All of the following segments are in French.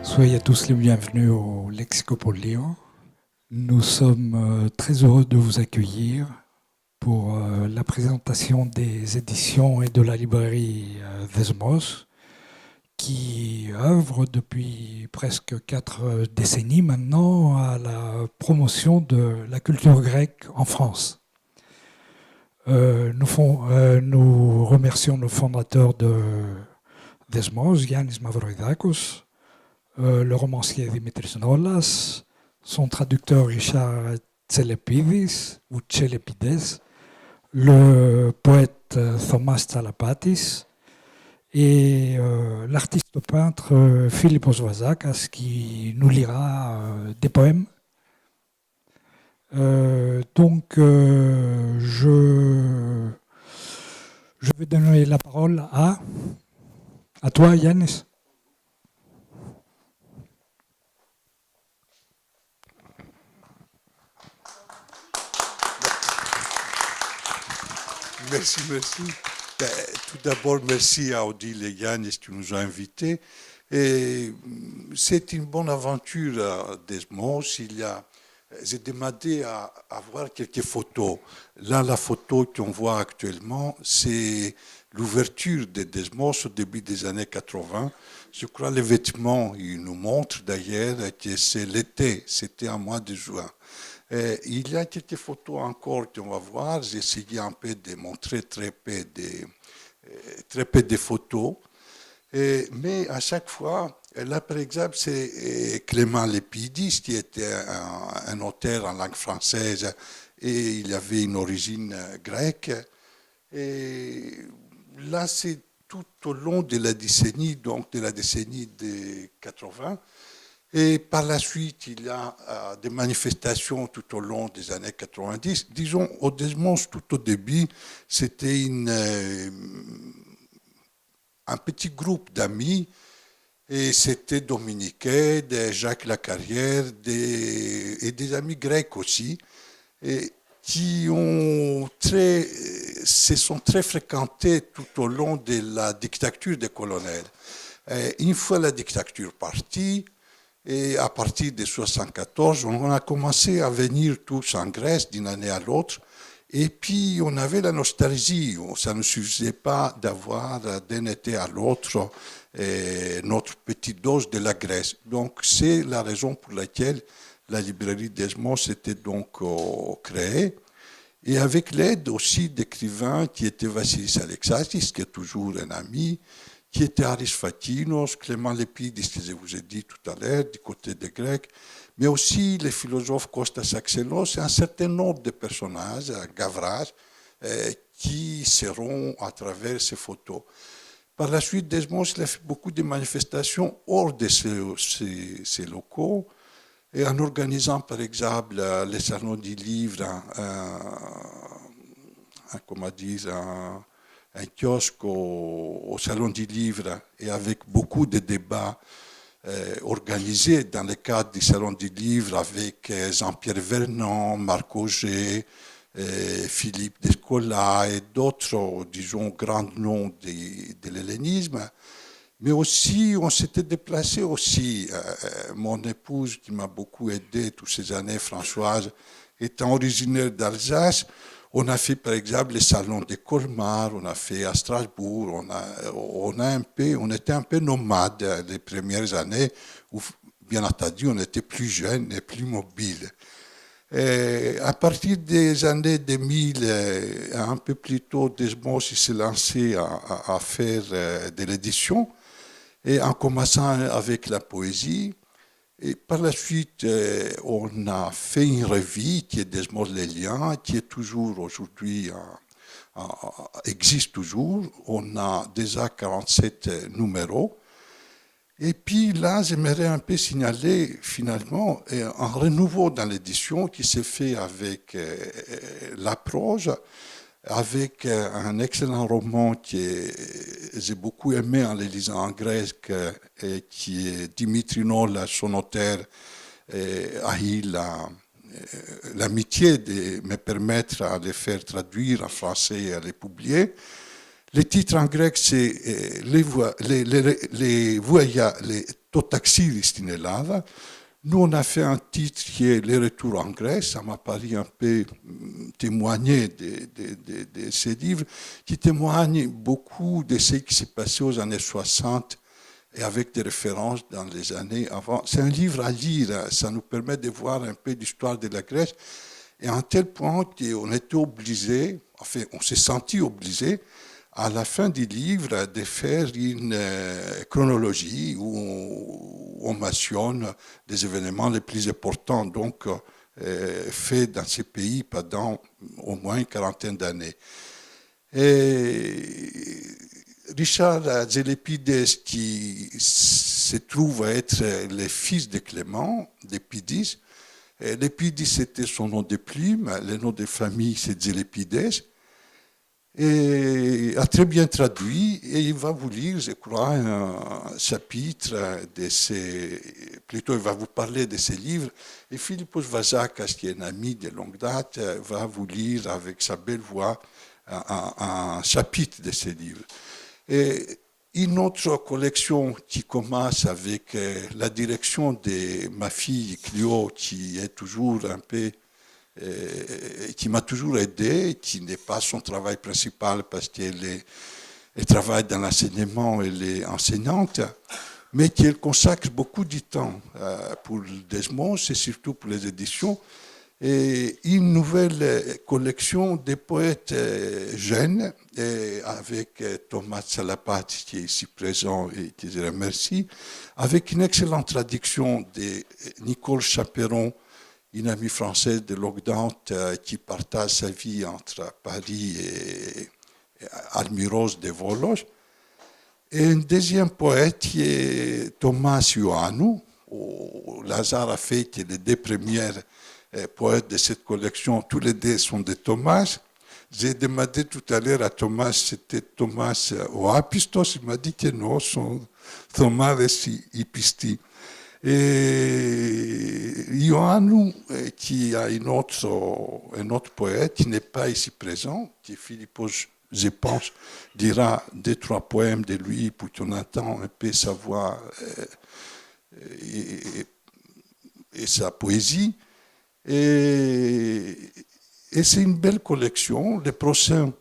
Soyez tous les bienvenus au Lexicopolio. Nous sommes très heureux de vous accueillir pour la présentation des éditions et de la librairie Desmos, qui œuvre depuis presque 4 décennies maintenant à la promotion de la culture grecque en France. Nous remercions le fondateur de Desmos, Yannis Mavroidakos, le romancier Dimitris Nolas, son traducteur Richard Tselepidis, ou Tselepides, le poète Thomas Tsalapatis et l'artiste peintre Philippos Vazakas qui nous lira des poèmes. Je vais donner la parole à toi, Yannis. Merci. Tout d'abord, merci à Odile et Yannis qui nous ont invités. Et c'est une bonne aventure à Desmos. J'ai demandé à voir quelques photos. Là, la photo qu'on voit actuellement, c'est l'ouverture de Desmos au début des années 80. Je crois les vêtements, ils nous montrent d'ailleurs que c'est l'été, c'était en mois de juin. Il y a quelques photos encore qu'on va voir. J'ai essayé un peu de montrer très peu de photos. Mais à chaque fois, là par exemple, c'est Clément Lépidis qui était un auteur en langue française et il avait une origine grecque. Et là, c'est tout au long de la décennie, donc de la décennie des 80. Et par la suite, il y a des manifestations tout au long des années 90. Disons, au Desmos, tout au début, c'était un petit groupe d'amis, et c'était Dominique Aide, Jacques Lacarrière, et des amis grecs aussi, et qui se sont très fréquentés tout au long de la dictature des colonels. Une fois la dictature partie, et à partir de 1974, on a commencé à venir tous en Grèce d'une année à l'autre. Et puis, on avait la nostalgie. Ça ne suffisait pas d'avoir d'un été à l'autre notre petite dose de la Grèce. Donc, c'est la raison pour laquelle la librairie Desmos était donc créée. Et avec l'aide aussi d'écrivains qui étaient Vassilis Alexakis, qui est toujours un ami, qui était Aris Fakinos, Clément Lépidis, que je vous ai dit tout à l'heure, du côté des Grecs, mais aussi les philosophes Kostas Axelos et un certain nombre de personnages, Gavras, qui seront à travers ces photos. Par la suite, Desmos a fait beaucoup de manifestations hors de ces locaux, et en organisant par exemple les salons du livre, un kiosque au Salon du Livre et avec beaucoup de débats organisés dans le cadre du Salon du Livre avec Jean-Pierre Vernon, Marc Auger, Philippe Descola et d'autres, disons, grands noms de l'hellénisme. Mais aussi, on s'était déplacé aussi. Mon épouse, qui m'a beaucoup aidé toutes ces années, Françoise, étant originaire d'Alsace, on a fait par exemple les salons de Colmar, on a fait à Strasbourg, on était un peu nomades les premières années où, bien entendu, on était plus jeunes et plus mobiles. Et à partir des années 2000, un peu plus tôt, Desmos s'est lancé à faire de l'édition, et en commençant avec la poésie. Et par la suite, on a fait une revue qui est Desmos les Liens, qui est toujours aujourd'hui, existe toujours. On a déjà 47 numéros. Et puis là, j'aimerais un peu signaler finalement un renouveau dans l'édition qui s'est fait avec la prose, avec un excellent roman que j'ai beaucoup aimé en le lisant en grec, qui est Dimitri Nolas, son auteur, a eu l'amitié de me permettre de les faire traduire en français et à les publier. Le titre en grec, c'est les Totaxiris στην Ελλάδα. Nous, on a fait un titre qui est Les Retours en Grèce. Ça m'a paru un peu témoigner de ces livres, qui témoignent beaucoup de ce qui s'est passé aux années 60 et avec des références dans les années avant. C'est un livre à lire, ça nous permet de voir un peu l'histoire de la Grèce, et à un tel point qu'on était obligé, enfin, on s'est senti obligé, à la fin du livre, de faire une chronologie où on mentionne les événements les plus importants, donc faits dans ces pays pendant au moins une quarantaine d'années. Et Richard Zélépides, qui se trouve être le fils de Clément, d'Épidis, Lépidis c'était son nom de plume, le nom de famille c'est Zélépides, et a très bien traduit, et il va vous lire, je crois, un chapitre de ces... Plutôt, il va vous parler de ces livres, et Philippos Vazakas, qui est un ami de longue date, va vous lire avec sa belle voix un chapitre de ces livres. Et une autre collection qui commence avec la direction de ma fille Clio, qui est toujours un peu... qui m'a toujours aidé, qui n'est pas son travail principal parce qu'elle travaille dans l'enseignement, elle est enseignante, mais qu'elle consacre beaucoup de temps pour Desmos et surtout pour les éditions. Et une nouvelle collection de poètes jeunes, avec Thomas Salapati qui est ici présent et qui je remercie, avec une excellente traduction de Nicole Chaperon, une amie française de longue date qui partage sa vie entre Paris et Almiros de Volos. Et un deuxième poète qui est Thomas Ioannou. Lazare a fait que les deux premiers poètes de cette collection, tous les deux sont de Thomas. J'ai demandé tout à l'heure à Thomas, c'était Thomas Oapistos, il m'a dit que non, son Thomas Episti. Et Ioannou, qui a un autre poète qui n'est pas ici présent, qui Philippos, je pense, dira 2-3 poèmes de lui pour qu'on entende un peu sa voix et sa poésie. Et c'est une belle collection. Les prochains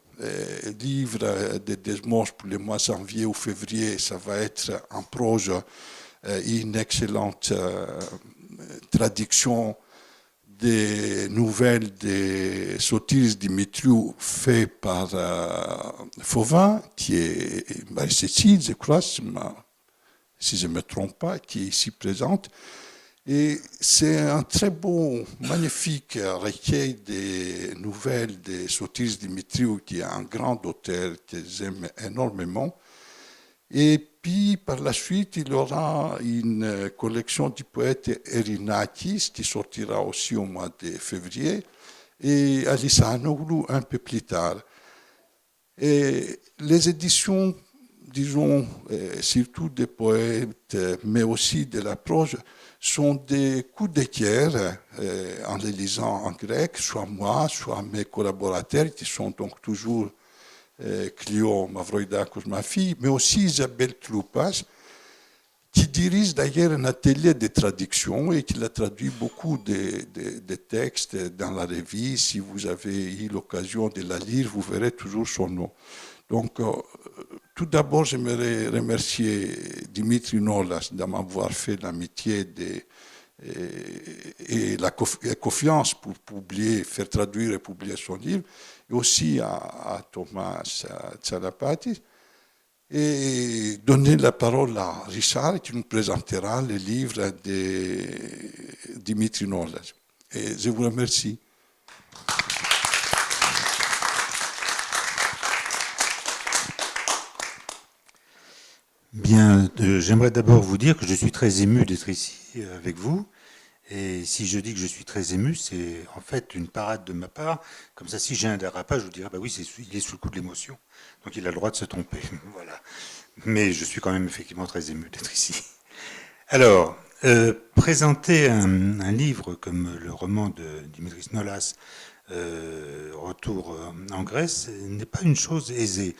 livres de Desmos pour le mois de janvier ou février, ça va être en prose, une excellente traduction des nouvelles de Sotiris Dimitriou fait par Fauvin, qui est Marie-Cécile, je crois, si je ne me trompe pas, qui est ici présente. Et c'est un très beau, magnifique recueil des nouvelles de Sotiris Dimitriou, qui est un grand auteur que j'aime énormément. Et puis, par la suite, il y aura une collection du poète Erinakis qui sortira aussi au mois de février, et Alissanoglou un peu plus tard. Et les éditions, disons, surtout des poètes, mais aussi de la prose, sont des coups de cœur en les lisant en grec, soit moi, soit mes collaborateurs, qui sont donc toujours Clio Mavroidakos, ma fille, mais aussi Isabelle Tloupas, qui dirige d'ailleurs un atelier de traduction et qui a traduit beaucoup de textes dans la revue. Si vous avez eu l'occasion de la lire, vous verrez toujours son nom. Donc, tout d'abord, j'aimerais remercier Dimitri Nolas de m'avoir fait l'amitié et la confiance pour publier, faire traduire et publier son livre, et aussi à Thomas Tsalapatis, et donner la parole à Richard qui nous présentera le livre de Dimitri Nolas. Et je vous remercie. Bien, j'aimerais d'abord vous dire que je suis très ému d'être ici avec vous. Et si je dis que je suis très ému, c'est en fait une parade de ma part. Comme ça, si j'ai un dérapage, je vous dirais, bah oui, il est sous le coup de l'émotion. Donc il a le droit de se tromper. Voilà. Mais je suis quand même effectivement très ému d'être ici. Alors, présenter un livre comme le roman de Dimitris Nolas retour en Grèce n'est pas une chose aisée.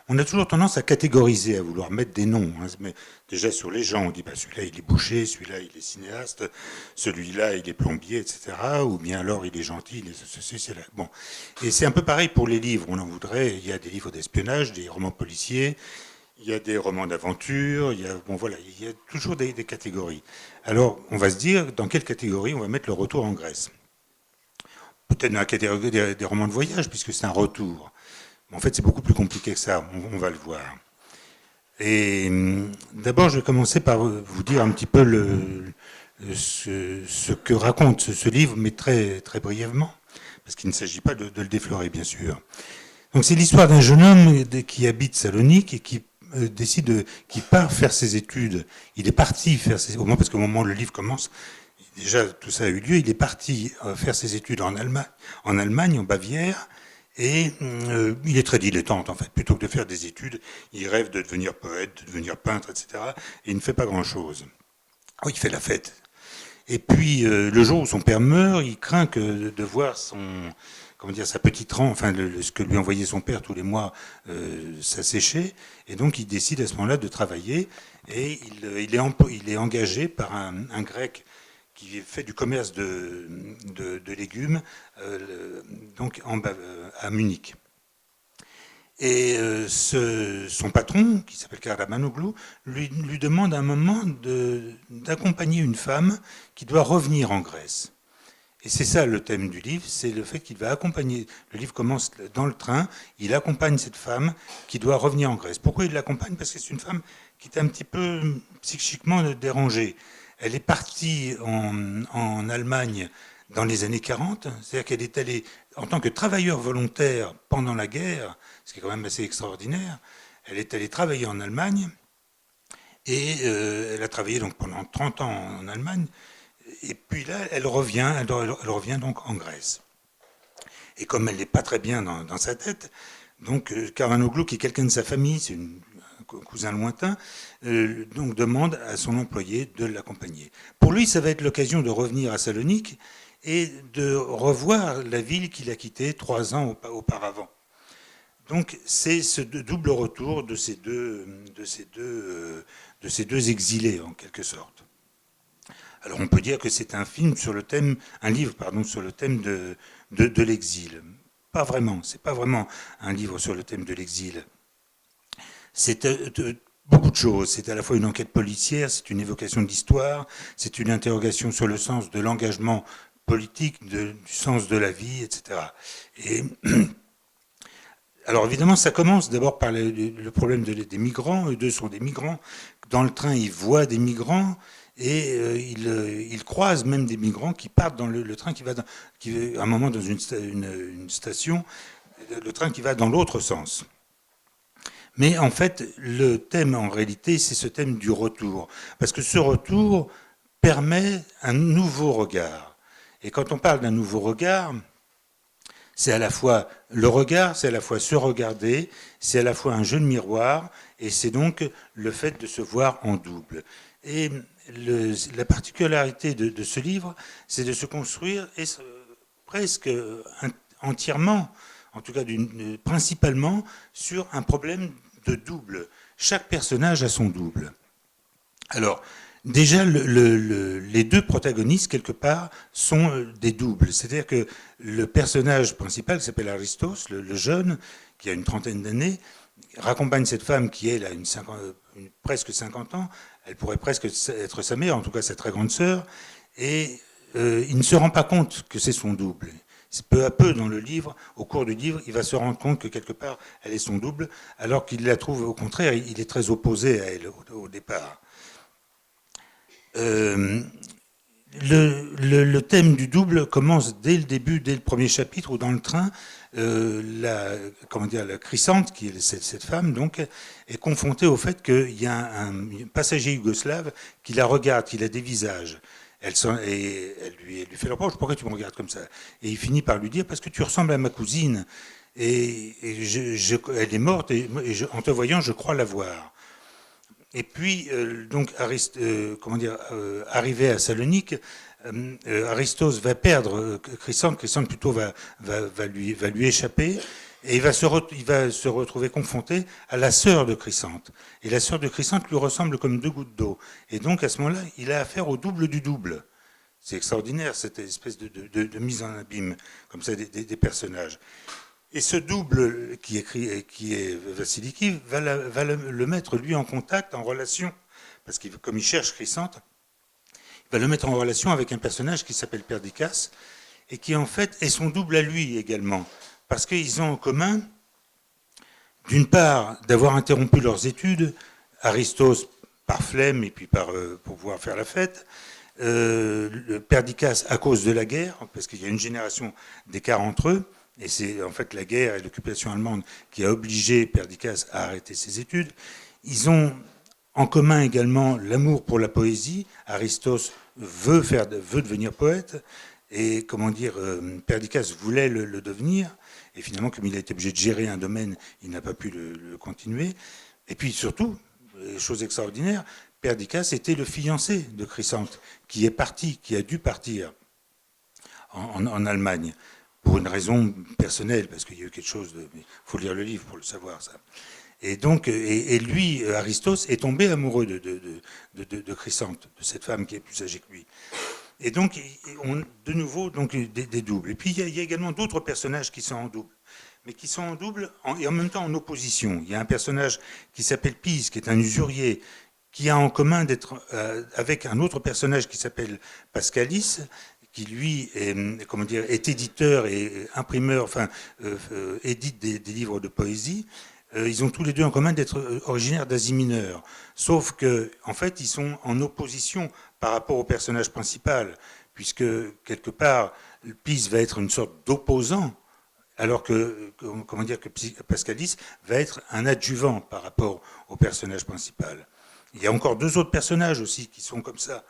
On a toujours tendance à catégoriser, à vouloir mettre des noms. Mais déjà sur les gens, on dit bah, celui-là il est boucher, celui-là il est cinéaste, celui-là il est plombier, etc. Ou bien alors il est gentil, il est ceci, c'est là. Bon. Et c'est un peu pareil pour les livres. On en voudrait. Il y a des livres d'espionnage, des romans policiers, il y a des romans d'aventure. Il y a toujours des catégories. Alors on va se dire dans quelle catégorie on va mettre le retour en Grèce. Peut-être dans la catégorie des romans de voyage, puisque c'est un retour. En fait, c'est beaucoup plus compliqué que ça, on va le voir. Et d'abord, je vais commencer par vous dire un petit peu ce que raconte ce livre, mais très, très brièvement, parce qu'il ne s'agit pas de le déflorer, bien sûr. Donc, c'est l'histoire d'un jeune homme qui habite Salonique et qui qui part faire ses études. Il est parti faire ses études, parce qu'au moment où le livre commence, déjà tout ça a eu lieu, il est parti faire ses études en Allemagne, en Bavière. Et il est très dilettante, en fait. Plutôt que de faire des études, il rêve de devenir poète, de devenir peintre, etc. Et il ne fait pas grand-chose. Oh, il fait la fête. Et puis, le jour où son père meurt, il craint que de voir sa petite rente, enfin, ce que lui envoyait son père tous les mois, s'assécher. Et donc, il décide à ce moment-là de travailler. Et il est engagé par un grec qui fait du commerce de légumes donc à Munich. Et son patron, qui s'appelle Karamanoglu, lui demande à un moment d'accompagner une femme qui doit revenir en Grèce. Et c'est ça le thème du livre, c'est le fait qu'il va accompagner, le livre commence dans le train, il accompagne cette femme qui doit revenir en Grèce. Pourquoi il l'accompagne? Parce que c'est une femme qui est un petit peu psychiquement dérangée. Elle est partie en Allemagne dans les années 40, c'est-à-dire qu'elle est allée en tant que travailleur volontaire pendant la guerre, ce qui est quand même assez extraordinaire. Elle est allée travailler en Allemagne et elle a travaillé donc pendant 30 ans en Allemagne. Et puis là, elle revient donc en Grèce. Et comme elle n'est pas très bien dans sa tête, donc Karamanoglu, qui est quelqu'un de sa famille, c'est un cousin lointain, donc demande à son employé de l'accompagner. Pour lui, ça va être l'occasion de revenir à Salonique et de revoir la ville qu'il a quittée 3 ans auparavant. Donc c'est ce double retour de ces deux exilés en quelque sorte. Alors on peut dire que c'est un livre sur le thème de l'exil. Pas vraiment, c'est pas vraiment un livre sur le thème de l'exil. C'est beaucoup de choses. C'est à la fois une enquête policière, c'est une évocation de l'histoire, c'est une interrogation sur le sens de l'engagement politique, du sens de la vie, etc. Et alors évidemment, ça commence d'abord par le problème des migrants. Eux deux sont des migrants. Dans le train, ils voient des migrants et ils croisent même des migrants qui partent dans le train qui va à un moment dans une station, le train qui va dans l'autre sens. Mais en fait, le thème en réalité, c'est ce thème du retour. Parce que ce retour permet un nouveau regard. Et quand on parle d'un nouveau regard, c'est à la fois le regard, c'est à la fois se regarder, c'est à la fois un jeu de miroir, et c'est donc le fait de se voir en double. Et la particularité de ce livre, c'est de se construire presque entièrement, en tout cas principalement, sur un problème de double. Chaque personnage a son double. Alors, déjà, les deux protagonistes, quelque part, sont des doubles. C'est-à-dire que le personnage principal, qui s'appelle Aristos, le jeune, qui a une trentaine d'années, raccompagne cette femme qui, elle, a presque 50 ans. Elle pourrait presque être sa mère, en tout cas sa très grande sœur. Et il ne se rend pas compte que c'est son double. Peu à peu, dans le livre, au cours du livre, il va se rendre compte que quelque part, elle est son double, alors qu'il la trouve, au contraire, il est très opposé à elle au départ. Le thème du double commence dès le début, dès le premier chapitre, où dans le train, la Chrysante, qui est cette femme, donc, est confrontée au fait qu'il y a un passager yougoslave qui la regarde, qui la dévisage. Elle lui fait le reproche, pourquoi tu me regardes comme ça? Et il finit par lui dire, parce que tu ressembles à ma cousine, et elle est morte, et en te voyant, je crois la voir. Et puis, donc, arrivé à Salonique, Aristos va perdre Chrysanthe. Chrysanthe plutôt va lui échapper. Et il va se retrouver confronté à la sœur de Chrysanthe. Et la sœur de Chrysanthe lui ressemble comme deux gouttes d'eau. Et donc, à ce moment-là, il a affaire au double du double. C'est extraordinaire, cette espèce de mise en abîme, comme ça, des personnages. Et ce double qui est Vassiliki va le mettre, lui, en contact, en relation, parce que comme il cherche Chrysanthe, il va le mettre en relation avec un personnage qui s'appelle Perdiccas, et qui, en fait, est son double à lui également. Parce qu'ils ont en commun, d'une part, d'avoir interrompu leurs études, Aristos par flemme et puis pour pouvoir faire la fête, Perdiccas à cause de la guerre, parce qu'il y a une génération d'écart entre eux, et c'est en fait la guerre et l'occupation allemande qui a obligé Perdiccas à arrêter ses études. Ils ont en commun également l'amour pour la poésie. Aristos veut devenir poète, et Perdiccas voulait le devenir, et finalement, comme il a été obligé de gérer un domaine, il n'a pas pu le continuer. Et puis surtout, chose extraordinaire, Perdiccas était le fiancé de Chrysanthe, qui a dû partir en Allemagne, pour une raison personnelle, parce qu'il y a eu quelque chose de... Il faut lire le livre pour le savoir, ça. Et donc, et lui, Aristos, est tombé amoureux de Chrysanthe, de cette femme qui est plus âgée que lui. Et donc, de nouveau, donc, des doubles. Et puis, il y a également d'autres personnages qui sont en double, mais qui sont en double et en même temps en opposition. Il y a un personnage qui s'appelle Pise, qui est un usurier, qui a en commun d'être avec un autre personnage qui s'appelle Pascalis, qui lui est éditeur et imprimeur, édite des livres de poésie. Ils ont tous les deux en commun d'être originaires d'Asie mineure. Sauf que, en fait, ils sont en opposition par rapport au personnage principal, puisque, quelque part, Pise va être une sorte d'opposant, alors que Pascalis va être un adjuvant par rapport au personnage principal. Il y a encore deux autres personnages aussi qui sont comme ça,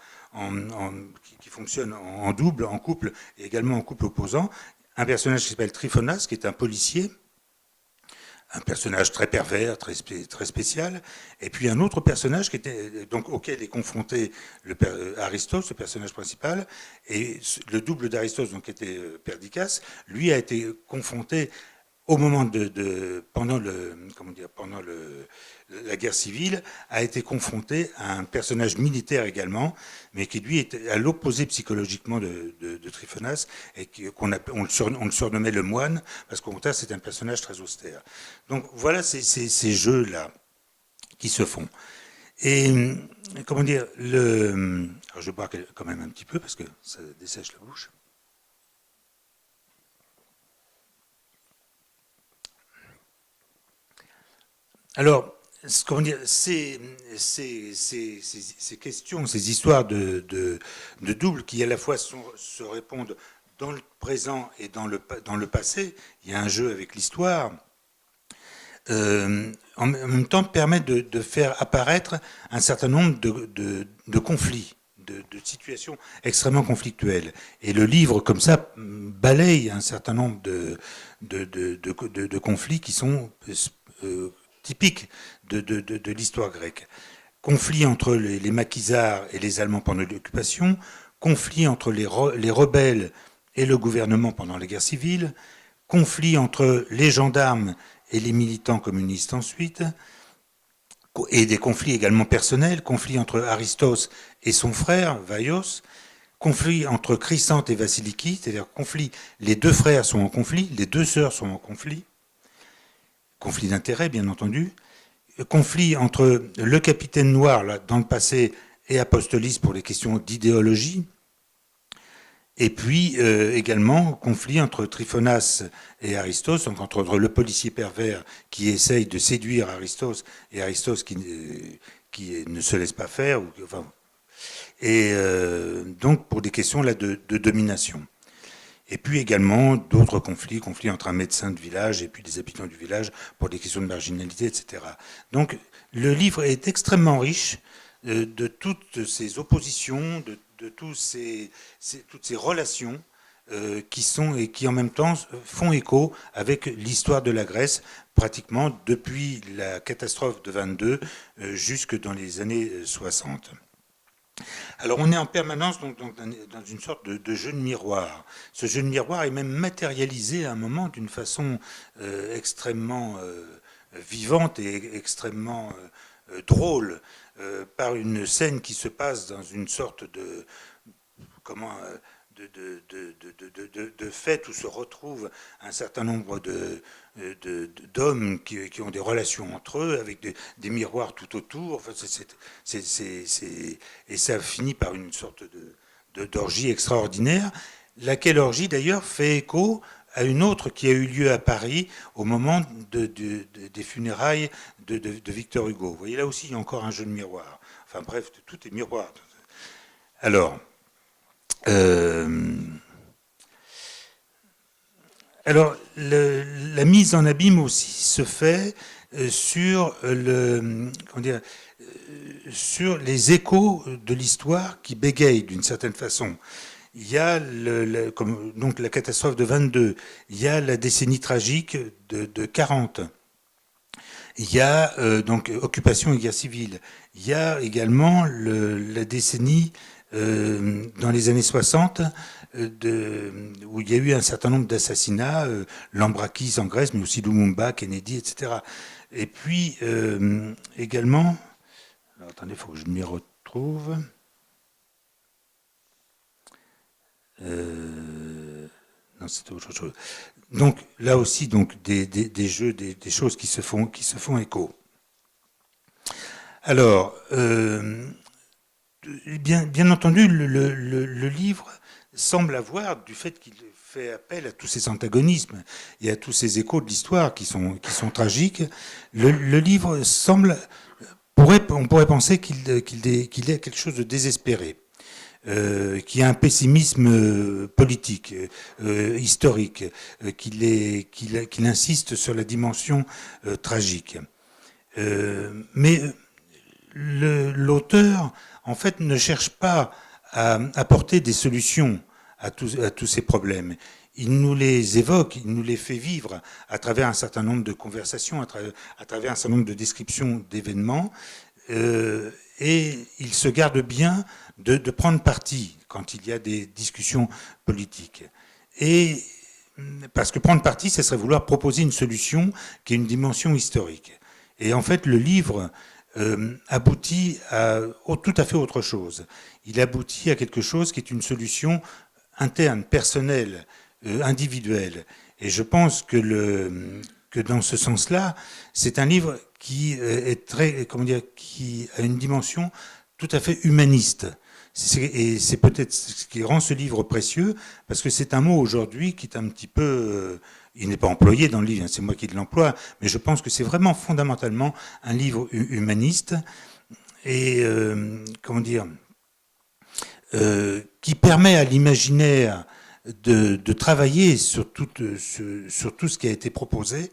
qui fonctionnent en double, en couple, et également en couple opposant. Un personnage qui s'appelle Tryphonas, qui est un policier, un personnage très pervers, très spécial, et puis un autre personnage auquel est confronté Aristos, le personnage principal, et le double d'Aristos, donc qui était Perdiccas, lui a été confronté au moment pendant la guerre civile, a été confronté à un personnage militaire également, mais qui lui était à l'opposé psychologiquement de Tryphonas, et on le surnommait le moine, parce qu'au contraire c'est un personnage très austère. Donc voilà ces jeux-là qui se font. Et alors je bois quand même un petit peu, parce que ça dessèche la bouche. Alors, ces questions, ces histoires de double qui à la fois se répondent dans le présent et dans le passé, il y a un jeu avec l'histoire, en même temps permettent de faire apparaître un certain nombre de conflits, de situations extrêmement conflictuelles. Et le livre, comme ça, balaye un certain nombre de conflits qui sont typique de l'histoire grecque. Conflit entre les maquisards et les Allemands pendant l'occupation, conflit entre les rebelles et le gouvernement pendant la guerre civile, conflit entre les gendarmes et les militants communistes ensuite, et des conflits également personnels, conflit entre Aristos et son frère, Vaios, conflit entre Chrysanthe et Vassiliki, c'est-à-dire conflit, les deux frères sont en conflit, les deux sœurs sont en conflit, conflit d'intérêts, bien entendu. Conflit entre le capitaine noir, là, dans le passé, et Apostolis pour les questions d'idéologie. Et puis, également, conflit entre Tryphonas et Aristos, donc entre le policier pervers qui essaye de séduire Aristos et Aristos qui ne se laisse pas faire. Donc, pour des questions là, de domination. Et puis également d'autres conflits entre un médecin de village et puis des habitants du village pour des questions de marginalité, etc. Donc le livre est extrêmement riche de toutes ces oppositions, de toutes ces relations qui en même temps font écho avec l'histoire de la Grèce, pratiquement depuis la catastrophe de 22 jusque dans les années 60. Alors on est en permanence donc, dans une sorte de jeu de miroir. Ce jeu de miroir est même matérialisé à un moment d'une façon extrêmement vivante et extrêmement drôle par une scène qui se passe dans une sorte de fête où se retrouvent un certain nombre d'hommes qui ont des relations entre eux avec des miroirs tout autour. Enfin, et ça finit par une sorte d'orgie extraordinaire, laquelle orgie d'ailleurs fait écho à une autre qui a eu lieu à Paris au moment des funérailles de Victor Hugo. Vous voyez, là aussi, il y a encore un jeu de miroir. Enfin bref, tout est miroir. Alors, la mise en abîme aussi se fait sur sur les échos de l'histoire qui bégayent d'une certaine façon. Il y a donc la catastrophe de 22, il y a la décennie tragique de 40, il y a donc occupation et guerre civile, il y a également la décennie dans les années 60 où il y a eu un certain nombre d'assassinats, Lambrakis en Grèce, mais aussi Lumumba, Kennedy, etc. Et puis également, alors, attendez, il faut que je m'y retrouve. Non, c'était autre chose. Donc là aussi, donc des jeux, des choses qui se font écho. Alors, bien entendu, le livre semble avoir, du fait qu'il fait appel à tous ces antagonismes et à tous ces échos de l'histoire qui sont tragiques, le livre semble, on pourrait penser qu'il est quelque chose de désespéré. Qui a un pessimisme politique, historique, qu'il insiste sur la dimension tragique. Mais l'auteur, en fait, ne cherche pas à apporter des solutions à tous ces problèmes. Il nous les évoque, il nous les fait vivre à travers un certain nombre de conversations, à travers un certain nombre de descriptions d'événements, et il se garde bien de prendre parti quand il y a des discussions politiques. Et parce que prendre parti, ce serait vouloir proposer une solution qui a une dimension historique. Et en fait, le livre aboutit à tout à fait autre chose. Il aboutit à quelque chose qui est une solution interne, personnelle, individuelle. Et je pense que dans ce sens-là, c'est un livre qui est qui a une dimension tout à fait humaniste. Et c'est peut-être ce qui rend ce livre précieux, parce que c'est un mot aujourd'hui qui est un petit peu... il n'est pas employé dans le livre, c'est moi qui l'emploie, mais je pense que c'est vraiment fondamentalement un livre humaniste et, qui permet à l'imaginaire de travailler sur tout ce qui a été proposé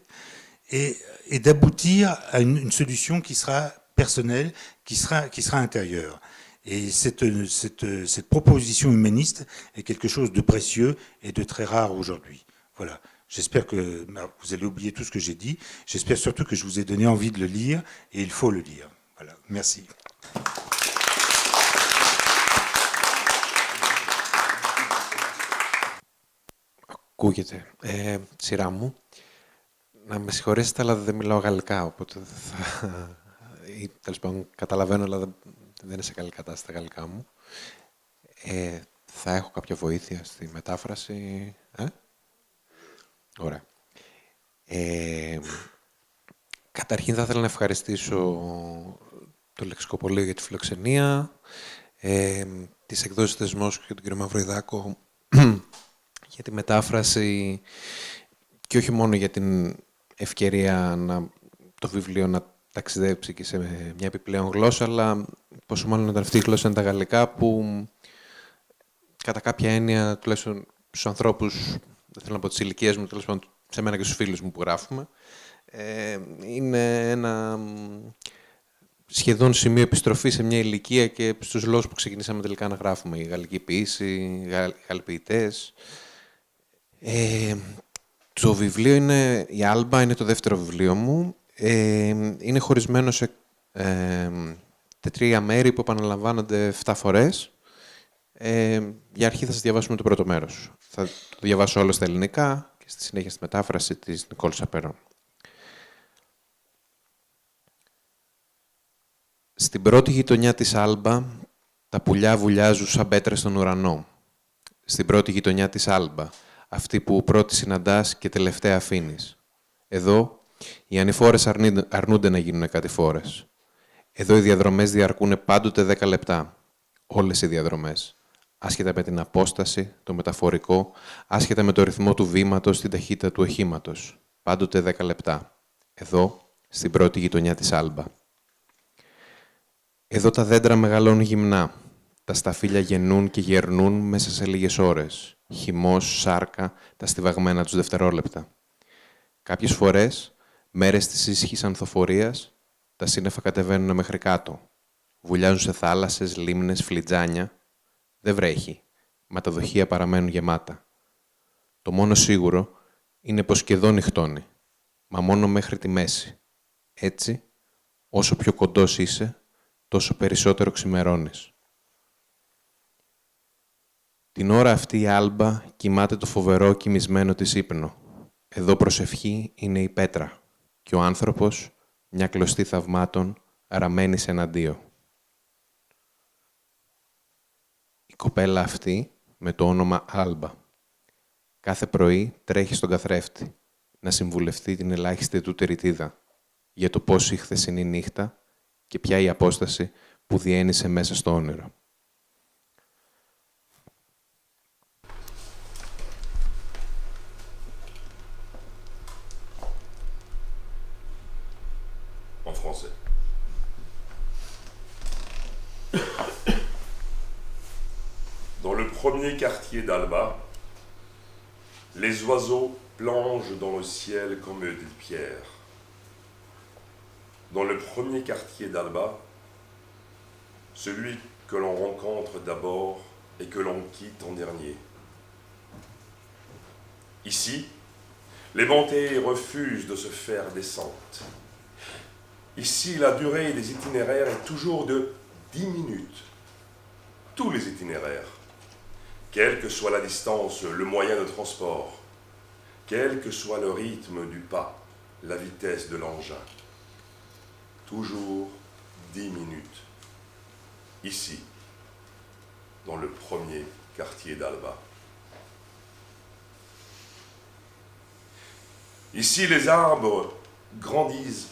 et d'aboutir à une solution qui sera personnelle, qui sera intérieure. Et cette proposition humaniste est quelque chose de précieux et de très rare aujourd'hui. Voilà. J'espère que vous allez oublier tout ce que j'ai dit. J'espère surtout que je vous ai donné envie de le lire, et il faut le lire. Voilà. Merci. Ακούγεται. Σειρά μου. Να με συγχωρέσετε, αλλά δεν μιλάω γαλλικά, οπότε ή τέλος πάντων καταλαβαίνω, αλλά δεν είναι σε καλή κατάσταση τα γαλλικά μου. Θα έχω κάποια βοήθεια στη μετάφραση. Ωραία. Καταρχήν θα ήθελα να ευχαριστήσω το Λεξικοπωλείο για τη φιλοξενία, τις εκδόσεις Θεσμός και τον κύριο Μαυροϊδάκο για τη μετάφραση και όχι μόνο για την ευκαιρία το βιβλίο να ταξιδέψει και σε μια επιπλέον γλώσσα, αλλά πόσο μάλλον όταν αυτή η γλώσσα είναι τα γαλλικά, που κατά κάποια έννοια, τουλάχιστον στους ανθρώπους, δεν θέλω να πω τις ηλικίες μου, τέλος πάντων σε μένα και στους φίλους μου που γράφουμε, είναι ένα σχεδόν σημείο επιστροφή σε μια ηλικία και στους λόγους που ξεκινήσαμε τελικά να γράφουμε. Η γαλλική ποίηση, οι Γάλλοι ποιητές, Το βιβλίο είναι, η Άλμπα είναι το δεύτερο βιβλίο μου. Είναι χωρισμένο σε 3 μέρη που επαναλαμβάνονται 7 φορές. Για αρχή θα σας διαβάσουμε το πρώτο μέρος. Θα το διαβάσω όλο στα ελληνικά και στη συνέχεια στη μετάφραση της Νικόλ Σαπερών. Στην πρώτη γειτονιά της Άλμπα, τα πουλιά βουλιάζουν σαν πέτρες στον ουρανό. Στην πρώτη γειτονιά της Άλμπα, αυτή που πρώτη συναντάς και τελευταία αφήνεις. Εδώ, οι ανηφόρες αρνούνται να γίνουν κατηφόρες. Εδώ οι διαδρομές διαρκούν πάντοτε 10 λεπτά. Όλες οι διαδρομές. Άσχετα με την απόσταση, το μεταφορικό, άσχετα με το ρυθμό του βήματος, την ταχύτητα του οχήματος. Πάντοτε 10 λεπτά. Εδώ, στην πρώτη γειτονιά της Άλμπα. Εδώ τα δέντρα μεγαλώνουν γυμνά. Τα σταφύλια γεννούν και γερνούν μέσα σε λίγες ώρες. Χυμός, σάρκα, τα στιβαγμένα τους δευτερόλεπτα. Κάποιες φορές, μέρες της ήσυχης ανθοφορίας, τα σύννεφα κατεβαίνουν μέχρι κάτω. Βουλιάζουν σε θάλασσες, λίμνες, φλιτζάνια. Δεν βρέχει, μα τα δοχεία παραμένουν γεμάτα. Το μόνο σίγουρο είναι πως και εδώ νυχτώνει, μα μόνο μέχρι τη μέση. Έτσι, όσο πιο κοντός είσαι, τόσο περισσότερο ξημερώνεις. Την ώρα αυτή η Άλμπα κοιμάται το φοβερό κοιμισμένο της ύπνο. Εδώ προσευχή είναι η πέτρα και ο άνθρωπος, μια κλωστή θαυμάτων, ραμμένη σε εναντίο. Η κοπέλα αυτή, με το όνομα Άλμπα, κάθε πρωί τρέχει στον καθρέφτη να συμβουλευτεί την ελάχιστη του ρητίδα για το πώς η χθεσινή νύχτα και ποια η απόσταση που διένυσε μέσα στο όνειρο. En français. Dans le premier quartier d'Alba, les oiseaux plongent dans le ciel comme des pierres. Dans le premier quartier d'Alba, celui que l'on rencontre d'abord et que l'on quitte en dernier. Ici, les montées refusent de se faire descente. Ici, la durée des itinéraires est toujours de 10 minutes. Tous les itinéraires. Quelle que soit la distance, le moyen de transport, quel que soit le rythme du pas, la vitesse de l'engin. Toujours 10 minutes. Ici, dans le premier quartier d'Alba. Ici, les arbres grandissent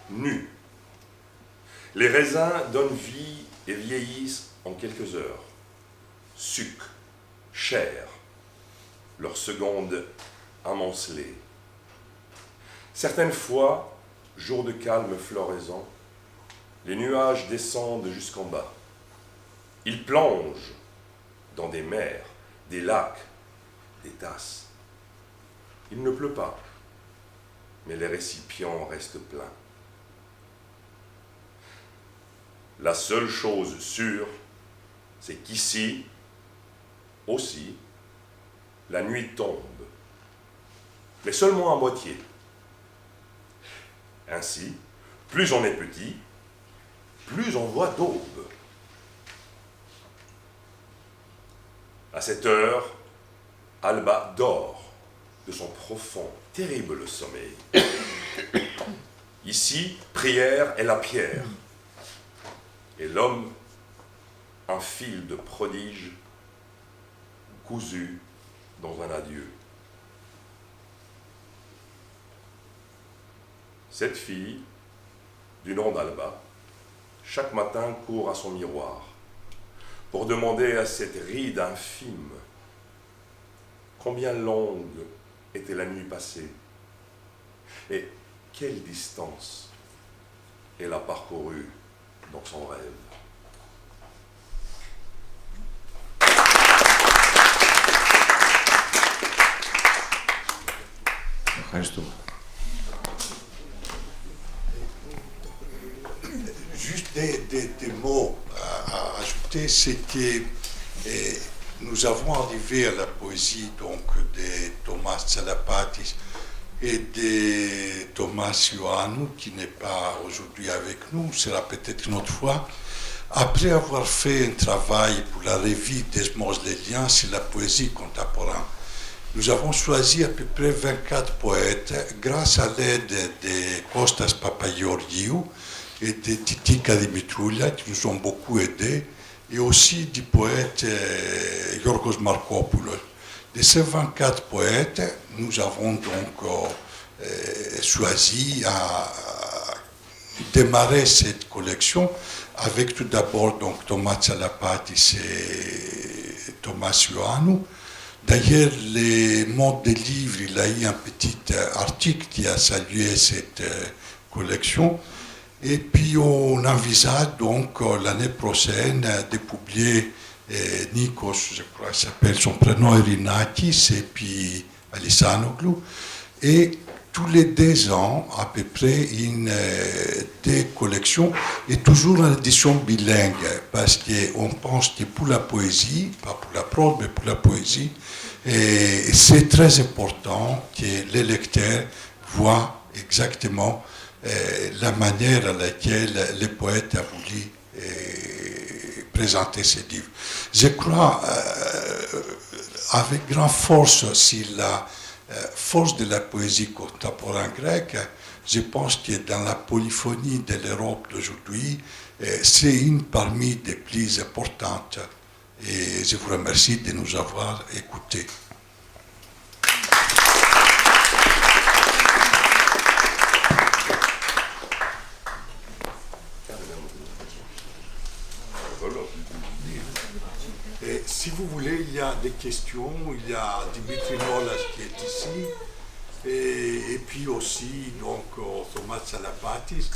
nus. Les raisins donnent vie et vieillissent en quelques heures. Suc, chair, leur seconde amoncelée. Certaines fois, jour de calme floraison, les nuages descendent jusqu'en bas. Ils plongent dans des mers, des lacs, des tasses. Il ne pleut pas, mais les récipients restent pleins. La seule chose sûre, c'est qu'ici, aussi, la nuit tombe, mais seulement à moitié. Ainsi, plus on est petit, plus on voit d'aube. À cette heure, Alba dort de son profond, terrible sommeil. Ici, prière est la pierre. Et l'homme, un fil de prodige cousu dans un adieu. Cette fille, du nom d'Alba, chaque matin court à son miroir pour demander à cette ride infime combien longue était la nuit passée et quelle distance elle a parcourue dans son rêve. Ευχαριστούμε. Juste des mots à ajouter, c'est que nous avons arrivé à la poésie donc des Thomas Tsalapatis et de Thomas Ioannou, qui n'est pas aujourd'hui avec nous, sera peut-être une autre fois. Après avoir fait un travail pour la revue d'Esmos Lelian sur la poésie contemporaine, nous avons choisi à peu près 24 poètes grâce à l'aide de Kostas Papageorgiou et de Titika Dimitroulia qui nous ont beaucoup aidés, et aussi du poète Yorgos Markopoulos. De ces 24 poètes, nous avons donc choisi à démarrer cette collection avec tout d'abord donc Thomas Tsalapatis et Thomas Ioannou. D'ailleurs, le Monde des livres, il a eu un petit article qui a salué cette collection. Et puis on envisage donc l'année prochaine de publier Nikos, je crois qu'il s'appelle, son prénom est Rinakis, et puis Alissanoglou. Et tous les 2 ans, à peu près, des collections, et toujours en édition bilingue, parce qu'on pense que pour la poésie, pas pour la prose, mais pour la poésie, et c'est très important que les lecteurs voient exactement la manière à laquelle les poètes ont voulu présenter ces livres. Je crois avec grande force sur la force de la poésie contemporaine grecque. Je pense que dans la polyphonie de l'Europe d'aujourd'hui, c'est une parmi les plus importantes. Et je vous remercie de nous avoir écoutés. Et si vous voulez, il y a des questions. Il y a Dimitri Nolas qui est ici, et puis aussi donc Thomas Tsalapatis.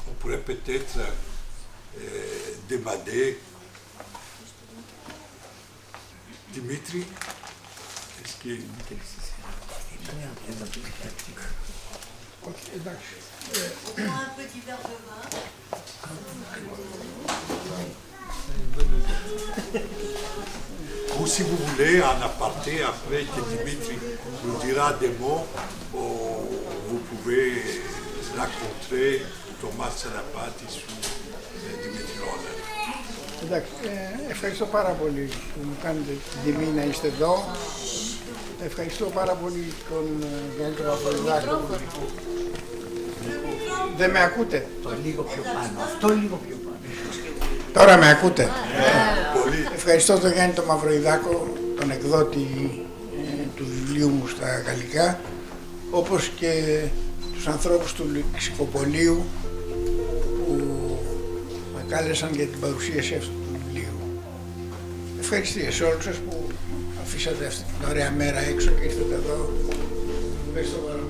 On pourrait peut-être demander. Dimitri, est-ce qu'il y a une... On prend un petit verre de vin. Ou si vous voulez, en aparté, après que Dimitri nous dira des mots, vous pouvez rencontrer Thomas Tsalapatis ou Dimitri Nolas. Εντάξει, ευχαριστώ πάρα πολύ που μου κάνετε την τιμή να είστε εδώ. Ευχαριστώ πάρα πολύ τον Παπαδάκο. Δεν με ακούτε? Το λίγο πιο πάνω, αυτό λίγο πιο πάνω. Τώρα με ακούτε? Ευχαριστώ τον Γιάννη τον Μαυροϊδάκο, τον εκδότη του βιβλίου μου στα γαλλικά, όπως και τους ανθρώπους του Λεξικοπολίου που με κάλεσαν για την παρουσίαση αυτού του βιβλίου. Ευχαριστίες σε όλους σας που αφήσατε αυτή την ωραία μέρα έξω και ήρθατε εδώ. Ευχαριστώ πάρα πολύ.